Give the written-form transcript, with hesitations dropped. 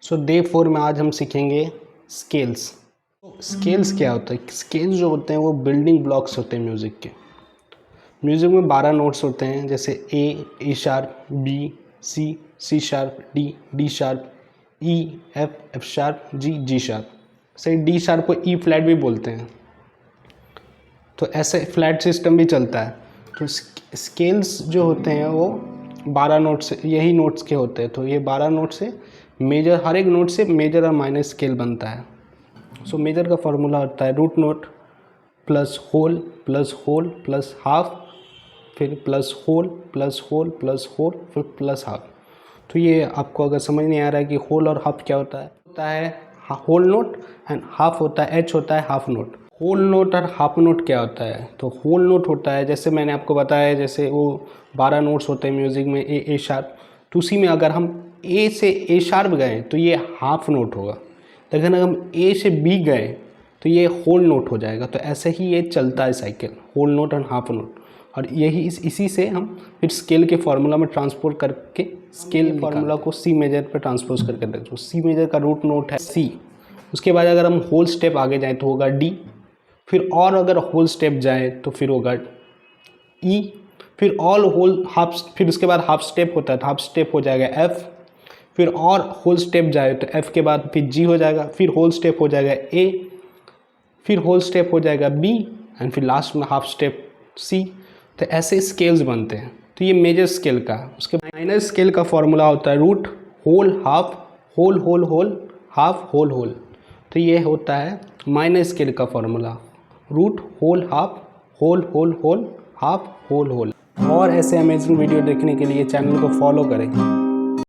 सो day 4 में आज हम सीखेंगे स्केल्स। स्केल्स क्या होता है? स्केल्स जो होते हैं वो बिल्डिंग ब्लॉक्स होते हैं म्यूज़िक के। म्यूज़िक में 12 नोट्स होते हैं, जैसे A sharp, B, C sharp, D sharp, E, F sharp, G sharp. सही, डी शार्प को ई फ्लैट भी बोलते हैं। तो ऐसे फ्लैट सिस्टम भी चलता है। तो स्केल्स जो होते हैं वो 12 नोट्स, यही नोट्स के होते हैं। तो ये 12 नोट से मेजर, हर एक नोट से मेजर और माइनर स्केल बनता है। सो मेजर का फॉर्मूला होता है root note plus whole plus half, फिर plus whole plus whole plus whole, फिर प्लस हाफ। तो ये आपको अगर समझ नहीं आ रहा है कि होल और हाफ क्या होता है होल नोट एंड हाफ होता है, एच होता है हाफ नोट। होल नोट और हाफ नोट क्या होता है? तो होल नोट होता है, जैसे मैंने आपको बताया, जैसे वो 12 नोट्स होते हैं म्यूज़िक में, ए शार्प। तो उसी में अगर हम ए से ए शार्प गए तो ये हाफ नोट होगा, लेकिन अगर हम ए से बी गए तो ये होल नोट हो जाएगा। तो ऐसे ही ये चलता है साइकिल, होल नोट और हाफ नोट। और यही इसी से हम फिर स्केल के फार्मूला में ट्रांसपोर्ट करके स्केल फार्मूला को सी मेजर पे ट्रांसपोज करके देखते हैं। सी मेजर का रूट नोट है सी। उसके बाद अगर हम होल स्टेप आगे जाएँ तो होगा डी, फिर और अगर होल स्टेप जाए तो फिर होगा ई, फिर ऑल होल हाफ, फिर उसके बाद हाफ स्टेप होता है तो हाफ स्टेप हो जाएगा एफ, फिर और होल स्टेप जाए तो एफ के बाद फिर जी हो जाएगा, फिर होल स्टेप हो जाएगा ए, फिर होल स्टेप हो जाएगा बी, एंड फिर लास्ट में हाफ स्टेप सी। तो ऐसे स्केल्स बनते हैं। तो ये मेजर स्केल का। उसके माइनर स्केल का फॉर्मूला होता है root whole half whole whole whole half whole whole. तो ये होता है माइनर स्केल का formula, root whole half whole whole whole half whole whole. और ऐसे अमेजिंग वीडियो देखने के लिए चैनल को फॉलो करें।